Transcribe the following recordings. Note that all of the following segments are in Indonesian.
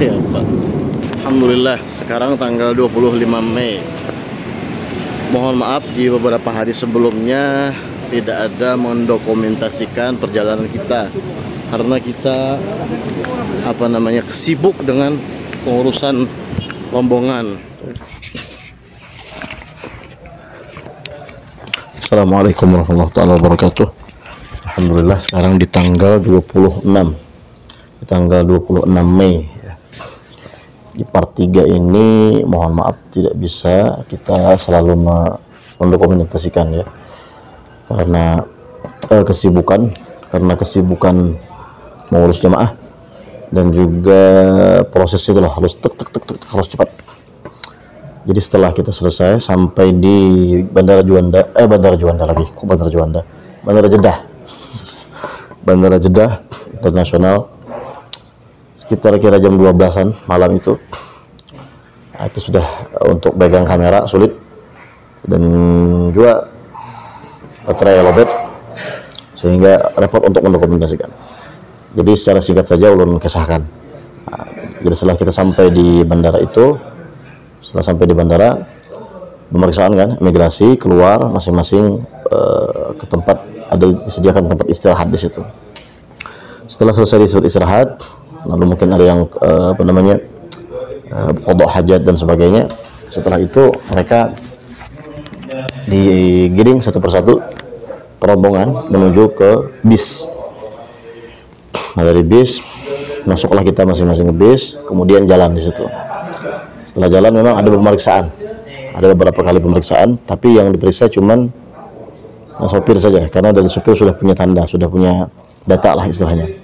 Ya, Pak. Alhamdulillah, sekarang tanggal 25 Mei. Mohon maaf di beberapa hari sebelumnya tidak ada mendokumentasikan perjalanan kita karena kita kesibuk dengan pengurusan rombongan. Assalamualaikum warahmatullahi wabarakatuh. Alhamdulillah sekarang di tanggal 26 Mei. Di part 3 ini mohon maaf tidak bisa kita selalu mendokumentasikan ya, karena kesibukan mengurus jemaah dan juga proses itu harus harus cepat. Jadi setelah kita selesai sampai di Bandara Jeddah Internasional sekitar kira jam 12-an malam itu. Nah, itu sudah untuk pegang kamera sulit dan juga baterai lowbat sehingga repot untuk mendokumentasikan. Jadi secara singkat saja ulun kesahkan. Nah, jadi setelah kita sampai di bandara itu, pemeriksaan kan, imigrasi, keluar masing-masing ke tempat, ada disediakan tempat istirahat di situ. Setelah selesai istirahat, lalu mungkin ada yang qada hajat dan sebagainya. Setelah itu mereka digiring satu persatu rombongan menuju ke bis. Nah, dari bis masuklah kita masing-masing ke bis, kemudian jalan di situ. Setelah jalan memang ada beberapa kali pemeriksaan, tapi yang diperiksa cuman sopir saja, karena dari sopir sudah punya tanda, sudah punya data lah istilahnya.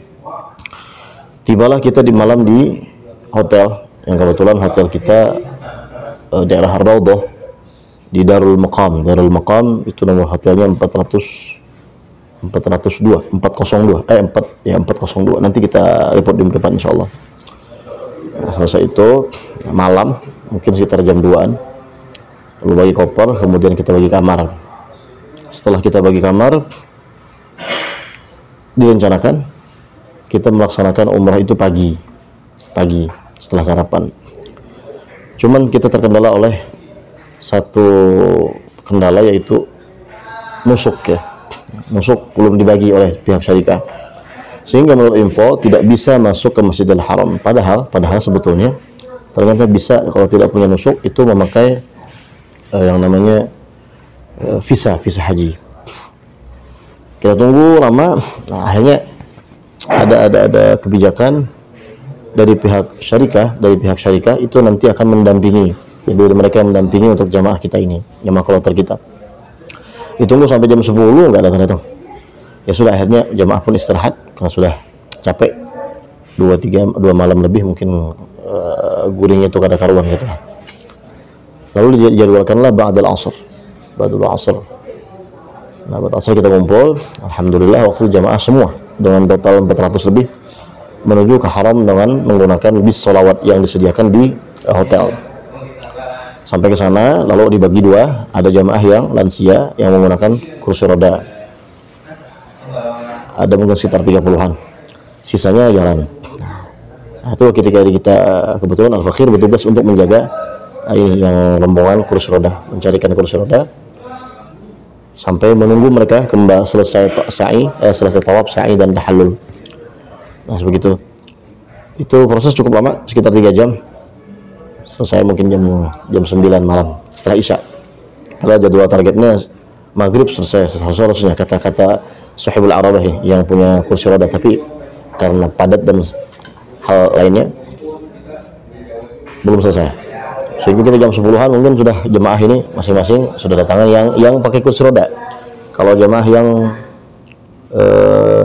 Tibalah kita di malam di hotel, yang kebetulan hotel kita daerah Ar-Raudhah di Darul Maqam itu nomor hotelnya 402. Nanti kita report di depan insyaallah. Nah, selesai itu malam mungkin sekitar jam 2-an, lalu bagi koper, kemudian kita bagi kamar. Setelah kita bagi kamar, direncanakan kita melaksanakan umrah itu pagi setelah sarapan. Cuman kita terkendala oleh satu kendala, yaitu nusuk belum dibagi oleh pihak syarikat, sehingga menurut info tidak bisa masuk ke Masjidil Haram. Padahal sebetulnya ternyata bisa, kalau tidak punya nusuk itu memakai yang namanya visa haji. Kita tunggu lama. Nah, akhirnya ada kebijakan dari pihak syarikat itu nanti akan mendampingi. Jadi mereka yang mendampingi untuk jamaah kita ini, jamaah kloter kita. Ditunggu sampai jam 10 nggak datang. Ya sudah, akhirnya jamaah pun istirahat karena sudah capek, 2 malam lebih mungkin guringnya itu kada karuan gitu. Lalu dijadwalkanlah ba'dal asr. Nah, ba'dal asr kita kumpul. Alhamdulillah waktu jamaah semua dengan total 400 lebih menuju ke haram dengan menggunakan bis sholawat yang disediakan di hotel. Sampai ke sana lalu dibagi dua, ada jamaah yang lansia yang menggunakan kursi roda, ada mungkin sekitar 30-an, sisanya jalan. Nah, itu ketika kita kebetulan Al-Fakir bertugas untuk menjaga yang rombongan kursi roda, mencarikan kursi roda sampai menunggu mereka kembali selesai tawaf, sa'i dan tahallul. Nah, begitu. Itu proses cukup lama, sekitar 3 jam. Selesai mungkin jam 9 malam setelah Isya. Kalau jadwal targetnya maghrib selesai seharusnya, kata Sahibul Arabah yang punya kursi roda, tapi karena padat dan hal lainnya belum selesai. Sehingga kita jam 10-an mungkin sudah jemaah ini masing-masing sudah datangan yang pakai kursi roda. Kalau jemaah yang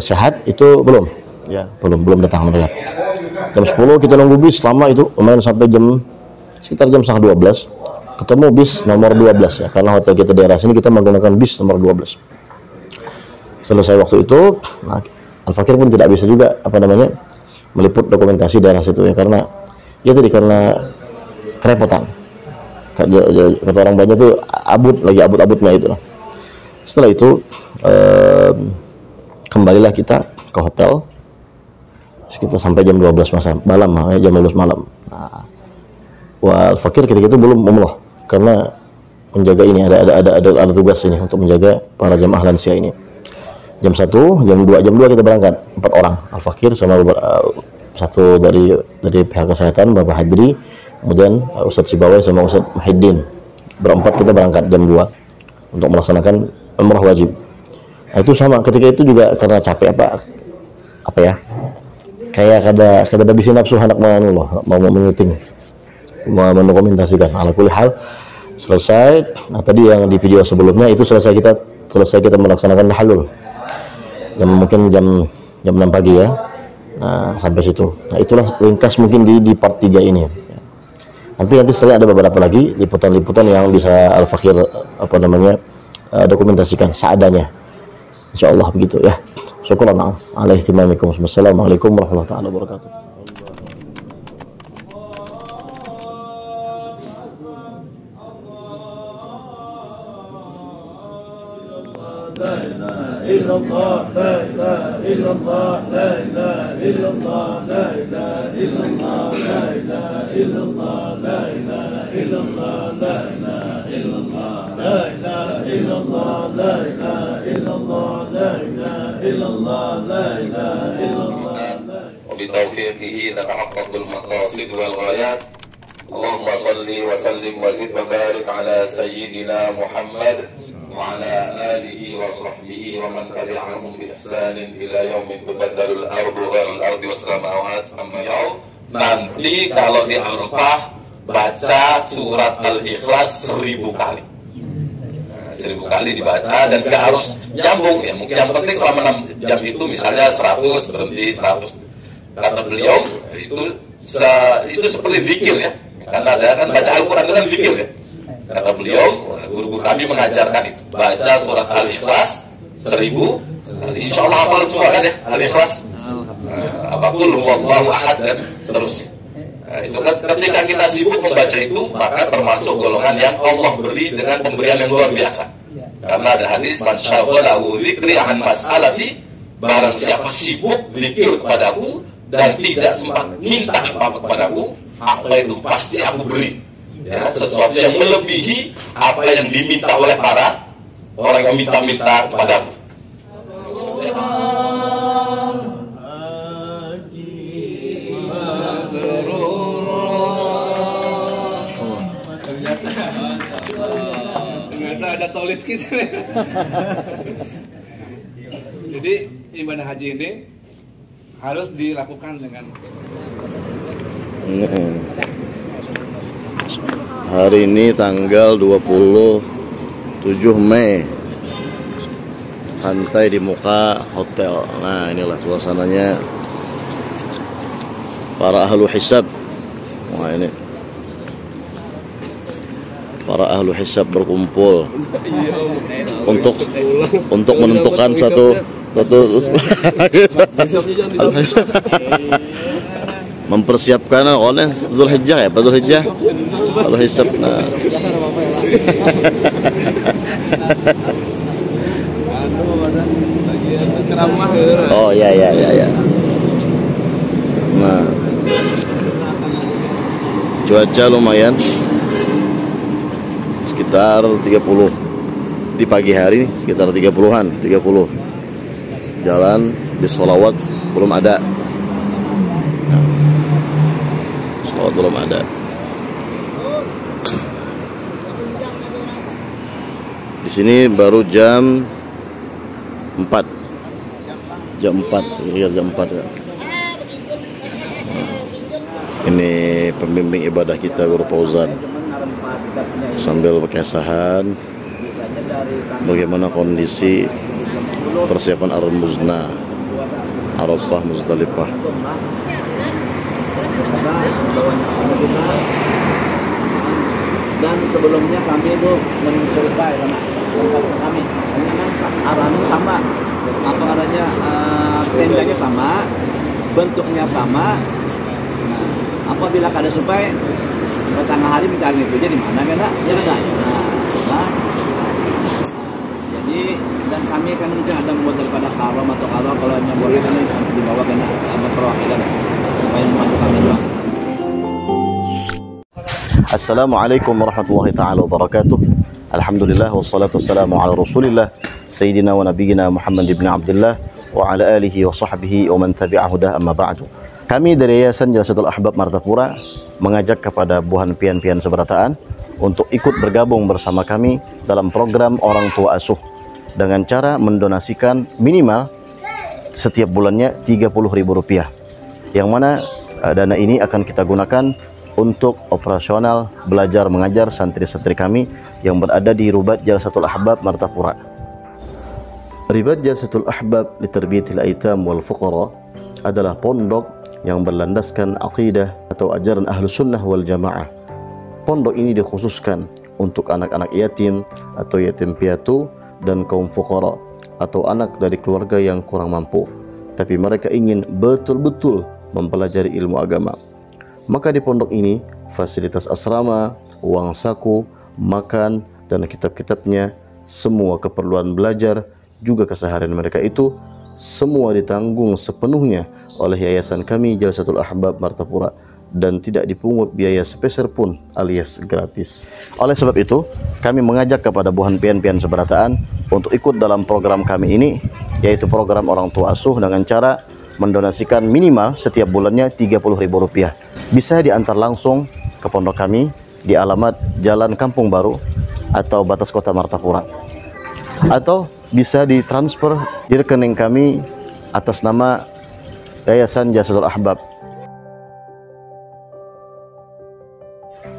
sehat itu belum datang mereka. Jam 10 kita nunggu bis lama itu, lumayan sampai sekitar jam 11:30 ketemu bis nomor 12 ya, karena hotel kita daerah sini kita menggunakan bis nomor 12. Selesai waktu itu, nah, Al-Fakir pun tidak bisa juga meliput dokumentasi daerah situ ya, karena kerepotan. Kata orang banyak tuh abut-abutnya itu. Setelah itu kembalilah kita ke hotel. sekitar sampai jam 12 malam, jam 12 malam. Nah, wal fakir ketika itu belum umroh karena menjaga ini ada tugas ini untuk menjaga para jamaah lansia ini. Jam 1, jam 2 kita berangkat 4 orang, al fakir sama satu dari pihak kesehatan Bapak Hadri, kemudian Ustadz Sibawai sama Ustadz Muhyiddin. Berempat kita berangkat jam 2 untuk melaksanakan umrah wajib. Nah, itu sama ketika itu juga karena capek apa ya, kayak kada habisin nafsu anak mau menyuting, mau mendokumentasikan. Ala kulli hal selesai. Nah, tadi yang di video sebelumnya itu selesai kita melaksanakan tahallul mungkin jam 6 pagi ya. Nah, sampai situ. Nah, itulah ringkas mungkin di part 3 ini. Nanti setelah ada beberapa lagi liputan-liputan yang bisa Al Fakir dokumentasikan seadanya. Insyaallah begitu ya. Syukran ala ihtimamikum. Wassalamualaikum warahmatullahi wabarakatuh. لا إله إلا الله لا إله إلا الله لا إله إلا الله لا إله إلا الله لا إله إلا الله لا إله إلا الله لا إله إلا الله لا إله إلا الله لا إله إلا الله لا إله إلا الله لا إله إلا الله وبتوفيقه تتحقق المقاصد والغايات. اللهم صل وسلم وزد وبارك على سيدنا محمد وعلى آله وصحبه ومن تبعهم بإحسان إلى يوم تبدل الأرض غير الأرض والسماوات أما يوم. Nanti kalau di Arafah baca surat Al-Ikhlas 1000 kali. 1000 kali dibaca dan tidak harus nyambung ya. Mungkin yang penting selama 6 jam itu misalnya 100 berhenti 100. Kata beliau itu seperti zikir ya. Karena ada kan baca Al-Quran itu kan zikir ya. Kata beliau, guru-guru kami mengajarkan itu. Baca surat Al-Ikhlas 1000 kali. Insya Allah hafal semua kan ya Al-Ikhlas. Apapun huwallahu ahad dan seterusnya. Nah, itu kan ketika kita sibuk membaca itu, maka termasuk golongan yang Allah beri dengan pemberian yang luar biasa. Karena ada hadis, man syaghalahu dzikri an mas'alati, barang siapa sibuk zikir kepadaku dan tidak sempat minta apa-apa kepadaku, apa itu pasti aku beri. Ya, sesuatu yang melebihi apa yang diminta oleh para orang yang minta-minta kepadamu. Ternyata ada solis gitu. Jadi ibadah haji ini harus dilakukan dengan hari ini tanggal 27 Mei, santai di muka hotel. Nah, inilah suasananya para ahlu hisab. Wah, ini para ahlu hisab berkumpul untuk menentukan satu mempersiapkan oleh Zulhijjah ya, Zulhijjah kalau hisab. Nah, oh ya. Nah, cuaca lumayan sekitar 30 di pagi hari, sekitar 30-an, 30. Jalan di sholawat belum ada. Sholawat belum ada. Di sini baru jam 4. Jam 4 ya. Ini pembimbing ibadah kita Guru Fauzan sambil berkesahan bagaimana kondisi persiapan Ar-Muzna, Arafah, Muzdalifah. Dan sebelumnya kami itu menyesuaikan sama tempat kami, dengan arahan sama, apa katanya, tendanya sama, bentuknya sama. Nah, apabila kada supaya tengah hari mencari itu di mana kan? Ya kan? Nah, jadi dan kami kan juga ada membuat daripada kalau hanya boleh kan dibawa ke perwakilan supaya membantu kami doang. Assalamualaikum warahmatullahi ta'ala wabarakatuh. Alhamdulillah wassalatu wassalamu ala rasulillah Sayyidina wa nabiyina Muhammad ibn Abdullah wa ala alihi wa sahbihi wa man tabi'ahudah amma ba'du. Kami dari Yayasan Jalsatul Ahbab Martapura mengajak kepada buhan pian-pian seberataan untuk ikut bergabung bersama kami dalam program Orang Tua Asuh dengan cara mendonasikan minimal setiap bulannya Rp30.000, yang mana dana ini akan kita gunakan untuk operasional belajar mengajar santri-santri kami yang berada di Rubat Jalsatul Ahbab Martapura. Rubat Jalsatul Ahbab Litarbiyatil Aitam wal Fuqara adalah pondok yang berlandaskan aqidah atau ajaran Ahlus Sunnah wal Jamaah. Pondok ini dikhususkan untuk anak-anak yatim atau yatim piatu dan kaum fuqara atau anak dari keluarga yang kurang mampu, tapi mereka ingin betul-betul mempelajari ilmu agama. Maka di pondok ini fasilitas asrama, uang saku, makan, dan kitab-kitabnya, semua keperluan belajar, juga keseharian mereka itu semua ditanggung sepenuhnya oleh yayasan kami Jalsatul Ahbab Martapura dan tidak dipungut biaya sepeser pun alias gratis. Oleh sebab itu, kami mengajak kepada buhan pian-pian seberataan untuk ikut dalam program kami ini, yaitu program Orang Tua Asuh dengan cara mendonasikan minimal setiap bulannya Rp30.000. Bisa diantar langsung ke pondok kami di alamat Jalan Kampung Baru atau batas kota Martapura, atau bisa ditransfer di rekening kami atas nama Yayasan Jalsatul Ahbab.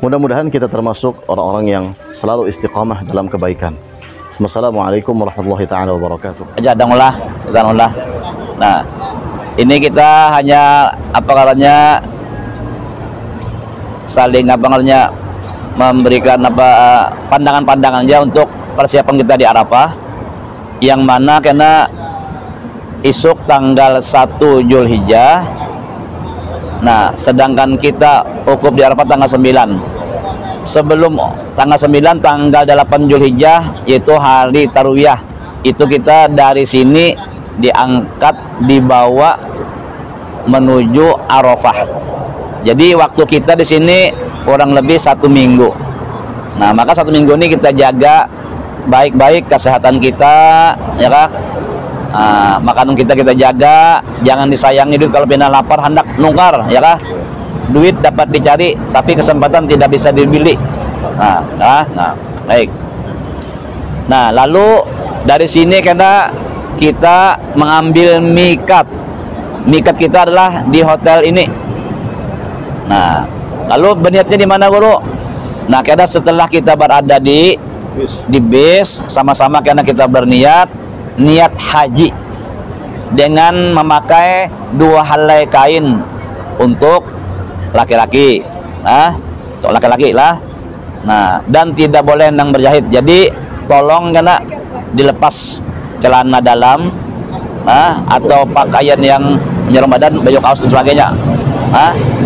Mudah-mudahan kita termasuk orang-orang yang selalu istiqamah dalam kebaikan. Wassalamualaikum warahmatullahi ta'ala wabarakatuh. Jadangullah. Nah, ini kita hanya saling memberikan pandangan-pandangan aja untuk persiapan kita di Arafah, yang mana karena isuk tanggal 1 Zulhijjah. Nah, sedangkan kita wukuf di Arafah tanggal 9. Sebelum tanggal 9, tanggal 8 Zulhijjah, yaitu hari Tarwiyah, itu kita dari sini diangkat, dibawa menuju Arafah. Jadi waktu kita di sini kurang lebih 1 minggu. Nah, maka 1 minggu ini kita jaga baik-baik kesehatan kita, ya kan? Makanan kita jaga, jangan disayangi duit. Kalau pina lapar hendak nukar, ya kan? Duit dapat dicari, tapi kesempatan tidak bisa dibeli. Baik. Nah, lalu dari sini karena kita mengambil mikat kita adalah di hotel ini. Nah, lalu berniatnya di mana, Guru? Nah, karena setelah kita berada di bis, sama-sama karena kita berniat haji dengan memakai 2 helai kain untuk laki-laki. Untuk laki-laki lah. Nah, dan tidak boleh nang berjahit. Jadi tolong karena dilepas celana dalam, atau pakaian yang menyelam badan, baju kaos dan sebagainya.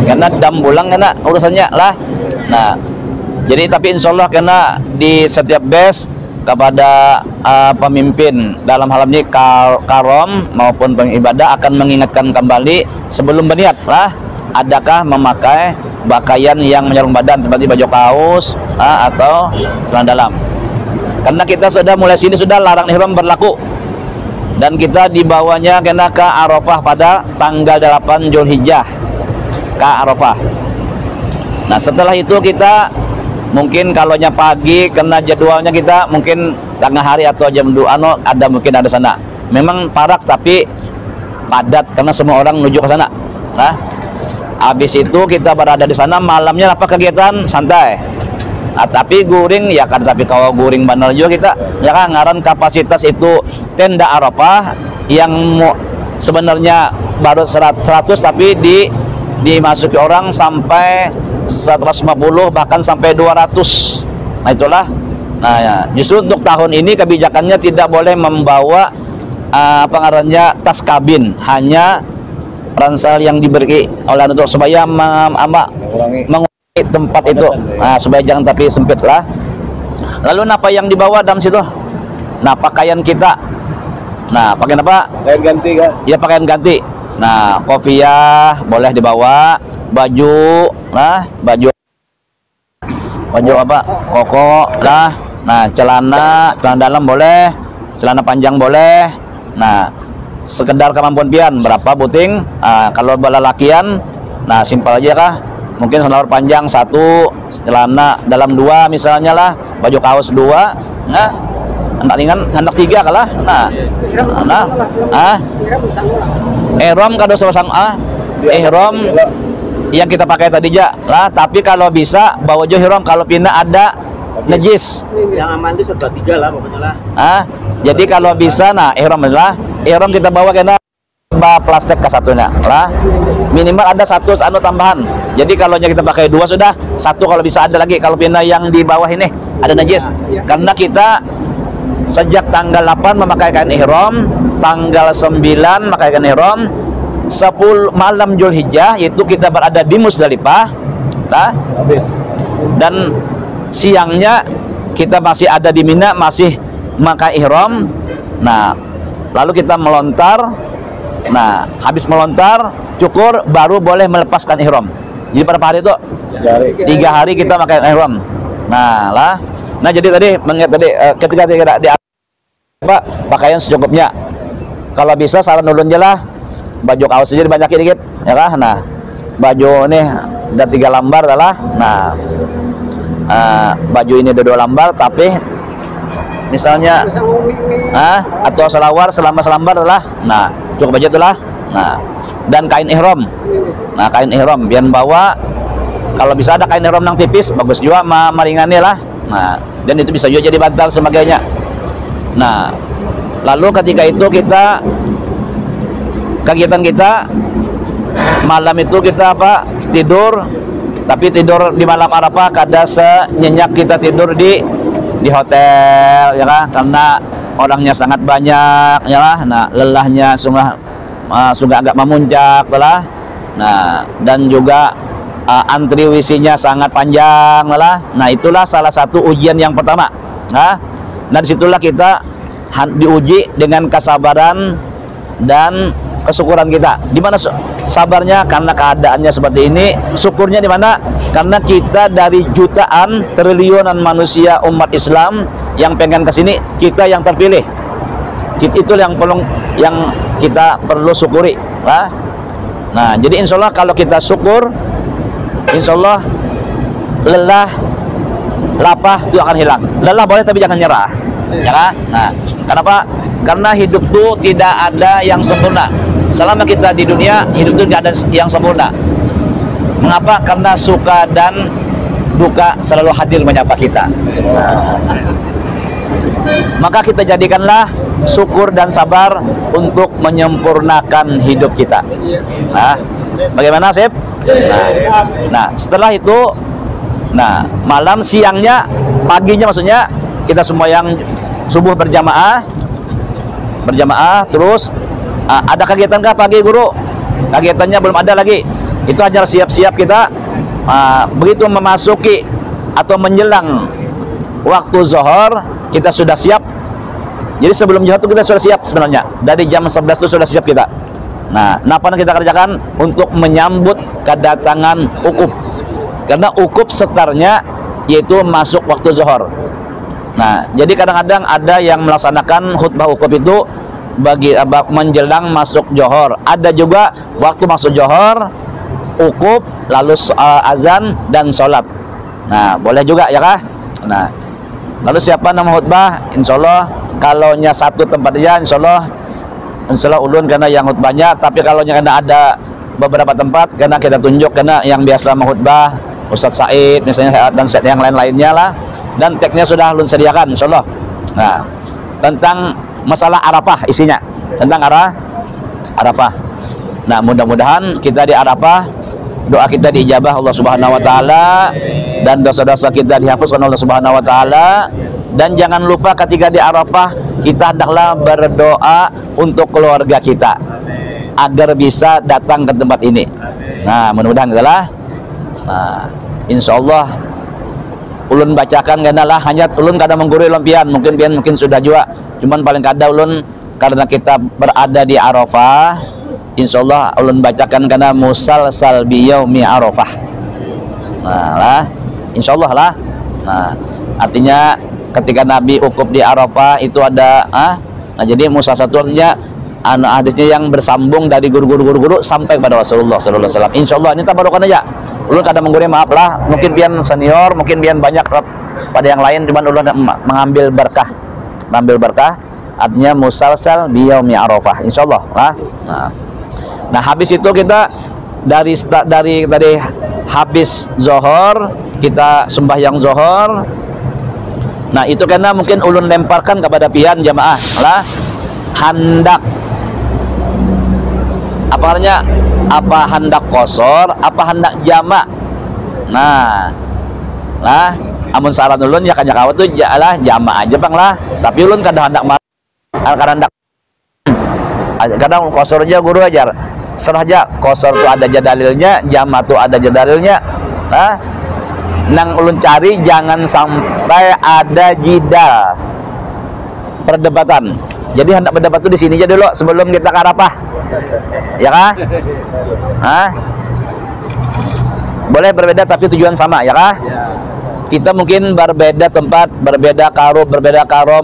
Karena dam bulang karena urusannya lah. Nah, jadi tapi insya Allah karena di setiap base kepada pemimpin dalam hal ini karom maupun pengibadah akan mengingatkan kembali sebelum berniat lah, adakah memakai pakaian yang menyelam badan seperti baju kaos atau celana dalam. Karena kita sudah mulai sini sudah larang ihram berlaku, dan kita dibawanya kena ke Arafah pada tanggal 8 Zulhijjah ke Arafah. Nah, setelah itu kita mungkin kalaunya pagi kena jadwalnya kita mungkin tengah hari atau jam 2 mungkin ada sana. Memang parak tapi padat karena semua orang menuju ke sana. Nah, habis itu kita berada di sana, malamnya apa kegiatan santai. Tapi guring ya kan, tapi kalau guring benar juga kita ya kan, ngaran kapasitas itu tenda Arafah yang sebenarnya baru 100 tapi dimasuki orang sampai 150 bahkan sampai 200. Nah, itulah. Nah, ya, justru untuk tahun ini kebijakannya tidak boleh membawa tas kabin, hanya ransel yang diberi oleh untuk supaya mengurangi tempat itu, supaya jangan tapi sempit lah. Lalu apa yang dibawa dalam situ? Nah, pakaian kita. Nah, pakaian apa? Pakaian ganti kan? Ya, pakaian ganti. Nah, kopiah boleh dibawa, baju, nah, baju apa? Koko lah. Nah, celana dalam boleh, celana panjang boleh. Nah, sekedar kemampuan pian berapa buting. Kalau bala lakian, nah simpel aja kah? Mungkin sandal panjang 1, celana dalam 2 misalnya lah, baju kaos 2. Nah, hendak ringan hendak 3 kalah. Ihram kado sang ihram yang kita pakai tadi ja lah, tapi kalau bisa bawa jo ihram kalau pina ada najis. Yang aman itu serba 3 lah pokoknya lah. Jadi kalau bisa nah ihram adalah ihram kita bawa kena plastik ke satunya lah, minimal ada 1 anu tambahan. Jadi kalau kita pakai 2 sudah 1, kalau bisa ada lagi kalau pina yang di bawah ini ada najis. Karena kita sejak tanggal 8 memakai kain ihram, tanggal 9 memakai kain ihram, 10 malam Zulhijjah itu kita berada di Musdalifah lah, dan siangnya kita masih ada di Mina, masih memakai ihram. Nah, lalu kita melontar. Nah, habis melontar, cukur, baru boleh melepaskan ihram. Jadi berapa hari itu? 3 hari kita pakai ihram. Nah, lah. Nah, jadi tadi mengingat tadi ketika tidak di pakaian secukupnya. Kalau bisa saran ulun aja lah, baju kaos aja dibanyakin dikit, ya kah? Nah, baju ini ada 3 lembar lah. Nah, baju ini ada 2 lembar, tapi misalnya atau selawar selama selembar lah. Nah, cukup aja itulah. Nah, dan kain ihram. Nah, kain ihram biar bawa, kalau bisa ada kain ihram yang tipis bagus juga, meringannya lah. Nah, dan itu bisa juga jadi bantal sebagainya. Nah, lalu ketika itu kita kegiatan kita malam itu kita tidur, tapi tidur di malam Arafah kada senyenyak kita tidur di hotel, ya kan? Karena orangnya sangat banyak, ya kan? Nah, lelahnya sungguh agak memuncak lah. Nah, dan juga antri WC-nya sangat panjang lah. Nah, itulah salah satu ujian yang pertama. Nah, disitulah kita diuji dengan kesabaran dan kesyukuran kita. Di mana sabarnya? Karena keadaannya seperti ini. Syukurnya di mana? Karena kita dari jutaan triliunan manusia umat Islam yang pengen ke sini, kita yang terpilih. Itu yang kita perlu syukuri. Nah, jadi insya Allah kalau kita syukur, insya Allah lelah, lapah itu akan hilang. Lelah boleh tapi jangan nyerah, ya kan? Nah, kenapa? Karena hidup itu tidak ada yang sempurna. Selama kita di dunia, hidup itu tidak ada yang sempurna. Mengapa? Karena suka dan duka selalu hadir menyapa kita. Maka kita jadikanlah syukur dan sabar untuk menyempurnakan hidup kita. Nah, bagaimana, Sip? Nah, setelah itu, nah, malam, siangnya, paginya maksudnya kita semua yang subuh berjamaah, terus ada kegiatan kah pagi, Guru? Kegiatannya belum ada lagi. Itu ajar siap-siap kita. Begitu memasuki atau menjelang waktu zuhur, kita sudah siap. Jadi sebelum zuhur itu kita sudah siap sebenarnya. Dari jam 11 itu sudah siap kita. Nah, apa yang kita kerjakan untuk menyambut kedatangan ukuf? Karena ukuf setarnya yaitu masuk waktu zuhur. Nah, jadi kadang-kadang ada yang melaksanakan khutbah ukuf itu bagi menjelang masuk zuhur. Ada juga waktu masuk zuhur, ukuf, lalu azan dan sholat. Nah, boleh juga ya kah? Nah, lalu siapa nama khutbah? Insya Allah kalau nya satu tempat aja, insya Allah ulun karena yang khutbahnya. Tapi kalau nya karena ada beberapa tempat, karena kita tunjuk karena yang biasa menghutbah Ustadz Said misalnya dan set yang lain-lainnya lah. Dan tagnya sudah ulun sediakan, insya Allah. Nah, tentang masalah Arafah isinya, tentang Arafah. Nah, mudah-mudahan kita di Arafah, doa kita diijabah Allah Subhanahu wa taala dan dosa-dosa kita dihapuskan Allah Subhanahu wa taala. Dan jangan lupa ketika di Arafah kita hendaklah berdoa untuk keluarga kita agar bisa datang ke tempat ini. Nah, mudah-mudahan itulah. Nah, insyaallah ulun bacakan karena lah hanya ulun kada menggurui lempian, mungkin sudah juga. Cuman paling kada ulun karena kita berada di Arafah insyaallah ulun bacakan kana musalsal bi yaumi Arafah. Nah lah, insyaallah lah. Nah, artinya ketika Nabi ukuf di Arafah itu ada nah jadi Musa satu artinya hadisnya yang bersambung dari guru-guru sampai kepada Rasulullah sallallahu alaihi wasallam. Insyaallah ini tabarukan aja. Ulun kadang mengguri maaf lah, mungkin pian senior, mungkin pian banyak pada yang lain, cuman ulun mengambil berkah. Artinya musalsal bi yaumi Arafah. Insyaallah lah. Nah, habis itu kita dari tadi habis zuhur, kita sembahyang zuhur. Nah, itu karena mungkin ulun lemparkan kepada pian jamaah lah hendak apa artinya, apa hendak qasar, apa hendak jamak. Nah, lah amun saran ulun ya kanjak awet tuh lah jamak aja bang lah, tapi ulun kadang kadang qasar aja guru ajar serah aja, qasar tuh ada dalilnya, jamak tuh ada dalilnya. Nah, nang ulun cari jangan sampai ada jidal perdebatan. Jadi hendak berdebat tuh di sini aja dulu sebelum kita ke Arafah. Ya kah? Boleh berbeda tapi tujuan sama, ya kah? Kita mungkin berbeda tempat, berbeda karum,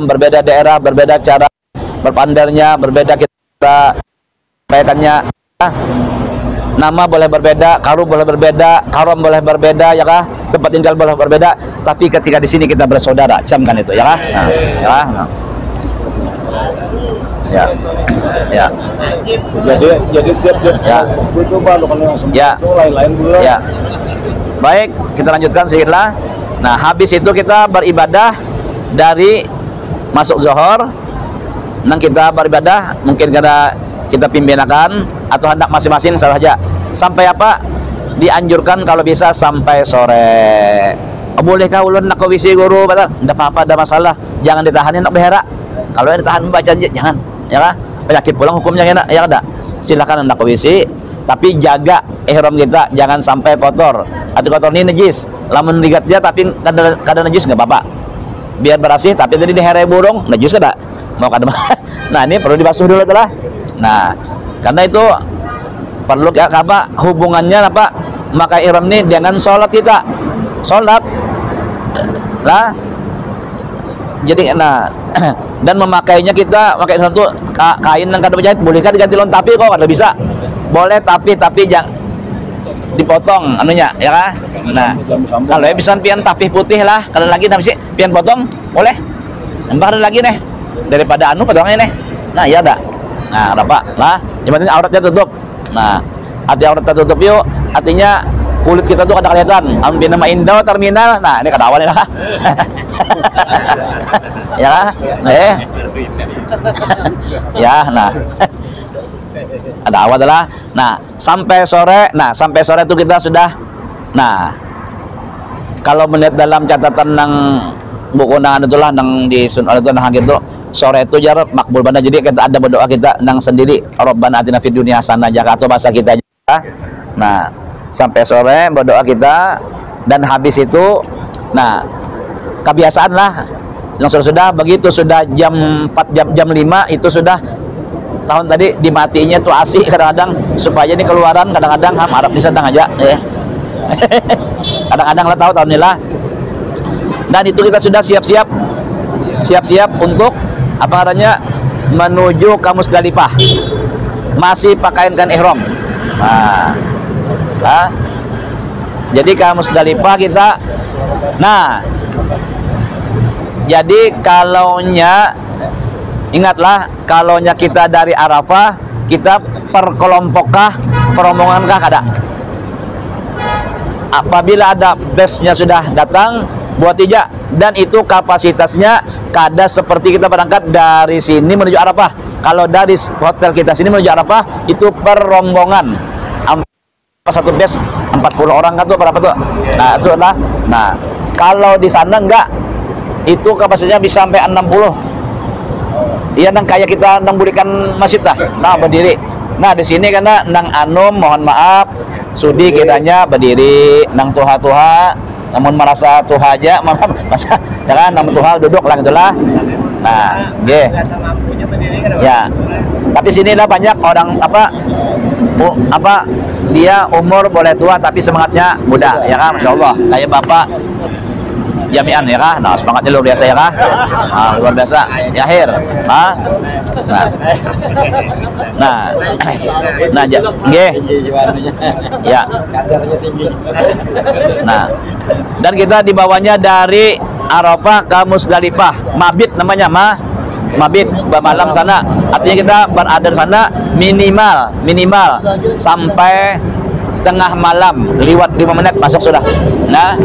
berbeda daerah, berbeda cara berpandarnya, berbeda kita kaitannya. Nama boleh berbeda, karum boleh berbeda, karom boleh berbeda, ya kah? Tempat tinggal boleh berbeda, tapi ketika di sini kita bersaudara, camkan itu, ya kah? Ya. Jadi tiap ya. itu baru kalau yang semua Ya. itu lain-lain dulu. Ya. Baik, kita lanjutkan sedikitlah. Nah, habis itu kita beribadah dari masuk zuhur. Nang kita beribadah mungkin karena kita pimpinakan atau hendak masing-masing saja. Sampai apa? Dianjurkan kalau bisa sampai sore. Bolehkah ulun nak ke WC guru? Betul? Tidak apa-apa, ada masalah. Jangan ditahanin nak behera. Kalau yang ditahan membaca jangan, ya kan? Penyakit pulang hukumnya enak, ya ada. Silakan hendak ke WC, tapi jaga ihram kita jangan sampai kotor. Atau kotor ini najis. Lamun ligat dia tapi kadang najis nggak apa-apa. Biar bersih, tapi tadi dihere burung najis kada. Mau kada. Nah, ini perlu dibasuh dulu telah. Nah, karena itu perlu ya apa hubungannya apa? Maka ihram ini dengan sholat kita. Sholat lah. Jadi dan memakainya kita pakai ihram itu kain yang kada berjahit bolehkah diganti lontapi kok kada bisa. Boleh tapi jangan dipotong anunya ya kan. Nah, kalau ya bisa pian tapih putih lah, kalau lagi tapi sih pian potong boleh. Nambah ada lagi nih daripada anu potongnya nih. Nah, ya ada. Nah, apa? Lah, yang penting auratnya tutup. Nah, hati aurat tertutup yuk. Artinya kulit kita tuh kada kelihatan. Ampun nama indah terminal. Nah, ini kadawan ini lah. Ya lah. Ya, nah. Ada awal adalah. Nah, sampai sore. Nah, sampai sore itu kita sudah. Nah, kalau melihat dalam catatan nang buku nang itulah nang di sunnah itu nang gitu. Sore itu jar makbul banda, jadi kita ada berdoa kita nang sendiri Rabbana atina fid dunya hasanah jaga atau bahasa kita aja. Nah, sampai sore berdoa kita dan habis itu nah kebiasaan lah langsung sudah begitu sudah jam 4 jam 5 itu sudah tahun tadi dimatinya tuh asih kadang-kadang supaya ini keluaran kadang-kadang harap disedang aja ya. Kadang-kadang lah tahu tahun ini lah. Dan itu kita sudah siap-siap untuk apa namanya menuju ke Musdalifah, masih pakaikan ihram. Nah, jadi ke Musdalifah kita. Nah, jadi kalaunya ingatlah kalaunya kita dari Arafah kita perkelompokkah perombongankah kada. Apabila ada busnya sudah datang buat ijak dan itu kapasitasnya kada seperti kita berangkat dari sini menuju Arafah. Kalau dari hotel kita sini menuju Arafah itu per rombongan satu bus 40 orang kan tuh berapa tuh. Nah itu lah. Nah kalau di sana enggak itu kapasitasnya bisa sampai 60. Iya nang kayak kita nang burikan masjid lah. Nah berdiri. Nah di sini karena nang anum mohon maaf sudi kiranya berdiri nang tuha namun merasa tuha aja masa ya kan namun tuha duduk lah gitulah. Nah, nggih. Ya. Tapi sinilah banyak orang dia umur boleh tua tapi semangatnya muda, ya kan? Masya Allah. Kayak Bapak Jami'an, ya kan? Nah, semangatnya luar biasa, ya kan? Nah, luar biasa. Ya, akhir. Nah, nggih. Ya. Nah, dan kita dibawanya dari Arafah ke Musdalifah, mabit namanya, mabit malam sana. Artinya kita berada di sana minimal sampai tengah malam, lewat 5 menit masuk sudah. Nah,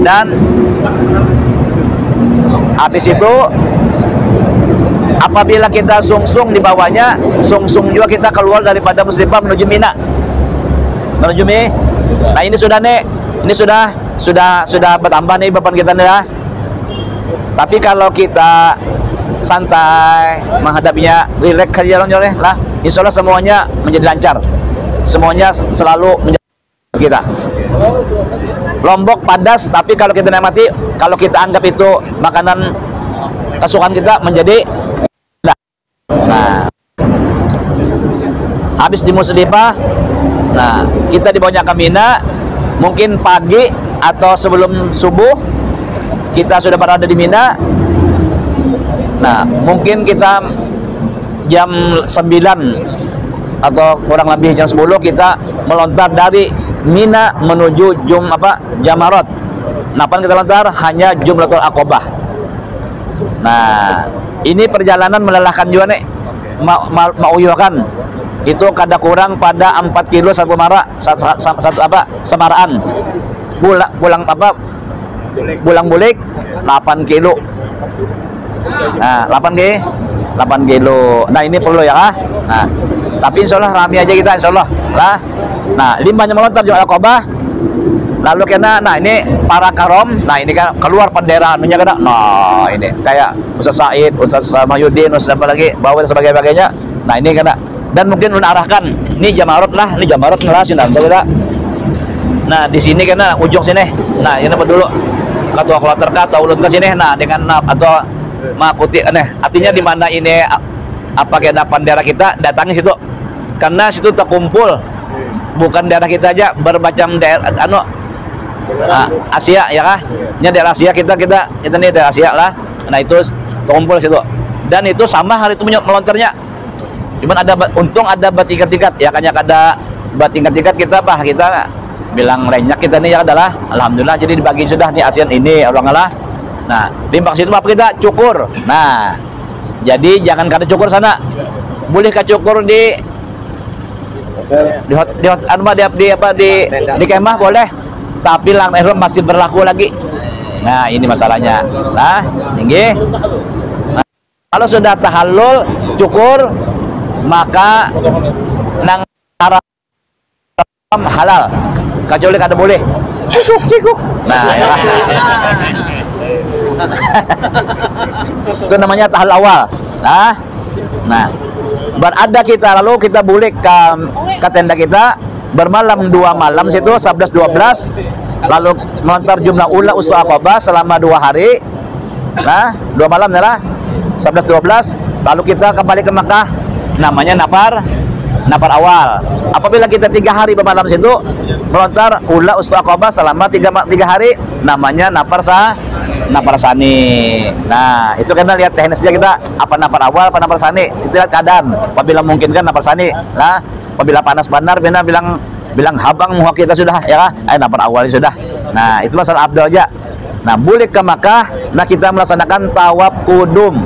dan habis itu apabila kita sungsung di bawahnya, sungsung juga kita keluar daripada Musdalifah menuju Mina. Nah, ini sudah nih, ini sudah bertambah nih beban kita nih ya. Tapi kalau kita santai menghadapinya, rileks saja lah, insya Allah semuanya menjadi lancar, semuanya selalu menjadi kita. Lombok padas, tapi kalau kita nikmati, kalau kita anggap itu makanan kesukaan kita, menjadi nah, habis di Musdalifah, nah kita dibawanya ke Mina, mungkin pagi atau sebelum subuh kita sudah berada di Mina. Nah, mungkin kita jam 9 atau kurang lebih jam 10 kita melontar dari Mina menuju Jamarat. Napan kita lontar hanya Jumratul Aqobah. Nah, ini perjalanan melelahkan juga nih, mauyuhkan. Itu kada kurang pada 4 kilo satu semaraan. Pulang bulik 8 kilo. Nah, 8 kilo. Nah, ini perlu ya kah? Nah, tapi insya Allah rame aja kita, insya Allah lah. Nah, limbahnya melontar juga Aqobah. Lalu kena, nah ini para karom. Nah, ini kan keluar bendera anunya kena. Nah, ini kayak Ustaz Said, Ustaz Mahyudin, Ustaz apa lagi, bawa dan sebagainya. Nah, ini kena. Dan mungkin menarahkan, ini Jamarat lah, ini Jamarat ngelasin kita. Nah, di sini kena ujung sini. Nah, ini apa dulu? Ketua kloter atau ulun ke sini. Nah, dengan atau makuti artinya di mana ini apa kena bendera kita, datangi situ. Karena situ terkumpul bukan daerah kita aja, bermacam daerah Asia ya kah? Ini daerah Asia kita nih daerah Asia lah. Nah, itu terkumpul situ. Dan itu sama hari itu melontarnya. Cuman untung ada bertingkat-tingkat ya, kan ada bertingkat-tingkat kita bilang renyak kita nih ya adalah alhamdulillah, jadi dibagi sudah nih ASEAN ini orang lah. Nah, di situ apa kita cukur. Nah, jadi jangan kada cukur sana. Boleh ka cukur di kemah boleh. Tapi lang ihram masih berlaku lagi. Nah, ini masalahnya. Nah, tinggi. Nah, kalau sudah tahallul cukur, maka nang haram halal. Kecuali kada boleh. Cikuk. Nah, ya. Itu namanya tahal awal. Nah, berada kita lalu kita bulik ke tenda kita, bermalam 2 malam situ 11-12, lalu melontar jumlah ula usul Aqobah selama 2 hari. Nah, 2 malam ya, 11-12, lalu kita kembali ke Makkah, namanya nafar awal. Apabila kita 3 hari bermalam situ, melontar ula usul Aqobah selama 3 hari, namanya nafar sani. Nah, itu karena lihat teknisnya kita apa nafar awal, apa nafar sani. Itu lihat keadaan. Apabila mungkin kan nafar sani. Nah, apabila panas benar, bilang habang muha kita sudah ya, nafar awal sudah. Nah, itu masalah abdul aja. Nah, bulik ke Makkah, nah kita melaksanakan tawaf kudum.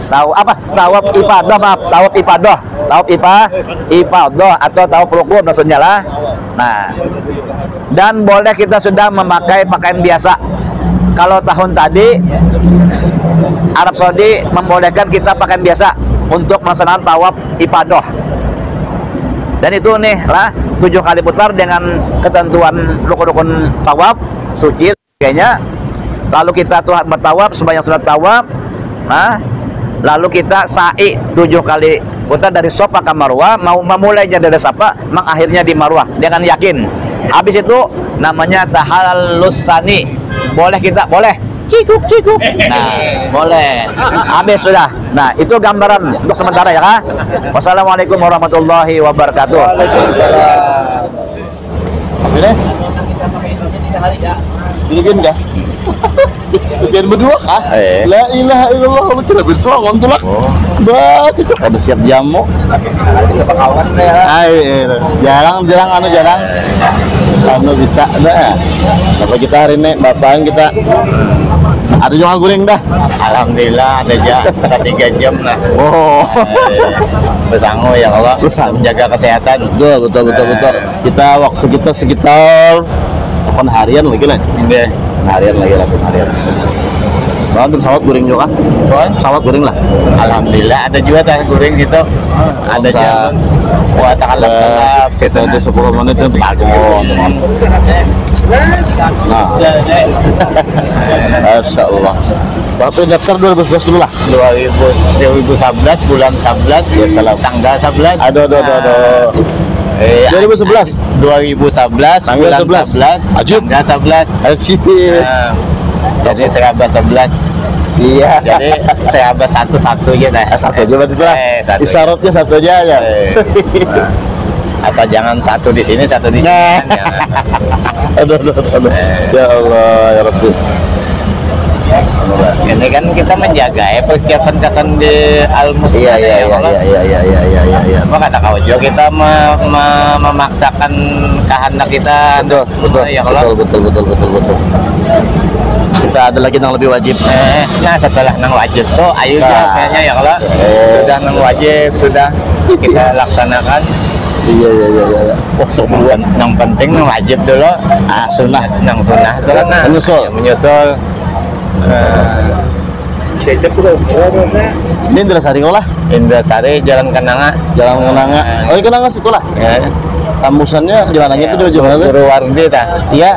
Tawaf ifadah atau tawaf rukun maksudnya lah. Nah, dan boleh kita sudah memakai pakaian biasa. Kalau tahun tadi Arab Saudi membolehkan kita pakaian biasa untuk melaksanakan tawaf ifadah. Dan itu nih lah 7 kali putar dengan ketentuan rukun-rukun tawaf suci kayaknya. Lalu kita tuh bertawaf sebanyak sudah tawaf. Nah, lalu kita sa'i 7 kali putar dari Safa ke Marwah, mau memulainya dari Safa, mengakhirnya di Marwah dengan yakin Habis itu namanya tahallus sani. Boleh kita, boleh cikuk cikuk. Nah, boleh. Habis sudah. Nah, itu gambaran untuk sementara ya, Kak. Wassalamualaikum warahmatullahi wabarakatuh. Ini bikin kah? Bikin berdua kah? La ilaha illallah, lu tidak bisa ngontol lah. Bah, itu ada siap jamu. Siapa kawan ya? Jarang anu bisa dah. Bapak kita hari ini, bapak kita ada juga goreng dah. Alhamdulillah ada aja kita 3 jam lah. Oh, Bersanggup ya Allah. Menjaga kesehatan. betul. Kita waktu kita sekitar 8 harian lagi lah. Iya. Harian. Bang, pesawat goreng juga kan? Pesawat goreng lah. Alhamdulillah ada juga teh goreng gitu. Ada jam. Wah, takalap. Sisa itu 10 menit itu bagus. Nah, Masya Allah. Bapak daftar 2011 dulu lah. 2011 bulan 11 Ya salam. tanggal 11. Aduh. 2011. 2011 Tanggal bulan 11. 11 Ajib. tanggal 11. Ajib. Nah, jadi saya abas 11. Iya. Jadi saya abas satu aja dah. Satu aja berarti lah. Satu. Isyaratnya satu aja ya. Asal jangan satu di sini, satu di sini. Nah. Aduh. Ya Allah, ya Rabbi. Ini kan kita menjaga ya persiapan kesan di Al-Muslim. Iya. Apa kata kau juga kita memaksakan kehendak kita. Betul. Ya kalau Betul. Kita ada lagi yang lebih wajib. nah setelah nang wajib tuh ayo Nah. kayaknya ya kalau sudah nang wajib sudah kita laksanakan. Iya. Untuk buat yang penting nang wajib dulu. Sunnah. Nang sunnah itu kan menyusul. Ini Indrasari lah. Indrasari Jalan Kenanga. Oh, ini Kenanga sekolah. Ya. Kampusannya jalanannya itu di mana? Purwardi ta. Iya.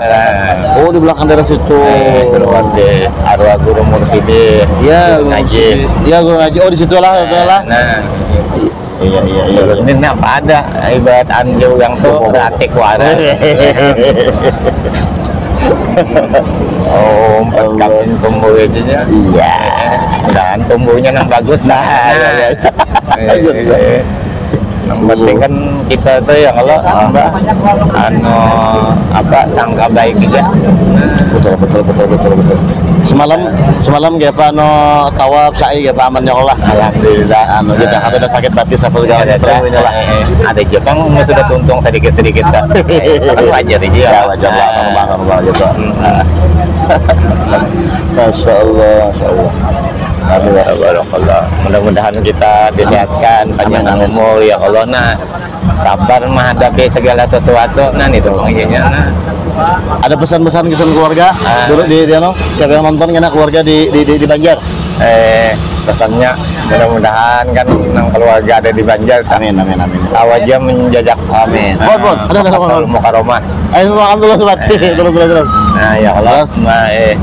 Oh, di belakang daerah situ. Purwardi Arwah Guru Mursidi. Iya, Ngaji. Iya, Guru Ngaji. Oh, di situ lah. Nah, Iya. ini apa ada ibarat anjau yang tuh berarti kuara. Oh, 4 kali tumbuh aja. Iya. Dan tumbuhnya yang bagus dah. Yang penting kan kita tuh ya kalau sangka baik aja. Betul. Semalam gak apa tawaf sa'i gak apa aman ya Allah. Alhamdulillah. Kita ada sakit batis apa segala ada Jepang sudah tuntung sedikit kan. Kan wajar aja. Ya wajar lah, normal gitu. Masya Allah. Alhamdulillah. Mudah-mudahan kita disehatkan, panjang umur ya Allah. Nah, sabar menghadapi segala sesuatu. Nah, itu pengennya. Nah, ada pesan-pesan keluarga dulu di siapa yang nonton kena keluarga di Banjar. Pesannya mudah-mudahan kan keluarga ada di Banjar. Amin. Awaja menjajak. Amin. Ada. Mukaromah. Ayo alhamdulillah sobat. Terus. Nah, ya Allah,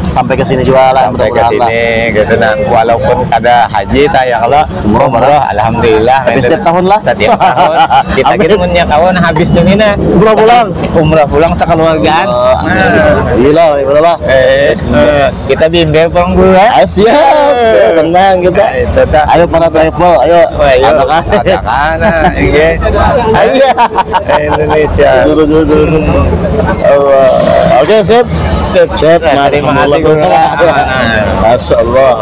sampai ke sini juga lah. Sampai ke sini gitu. Nah, walaupun ada haji tak ya Allah, umroh alhamdulillah. Tapi setiap tahun lah. Setiap tahun. Kita kira punya kawan habis ini nah. Umroh pulang sekeluargaan. Gila. Kita bimbel pulang dulu ya. Siap. Tenang kita. Ayo para travel, ayo. Katakan. Ayo. Indonesia. Oke, sip. Terima kasih. Masya Allah.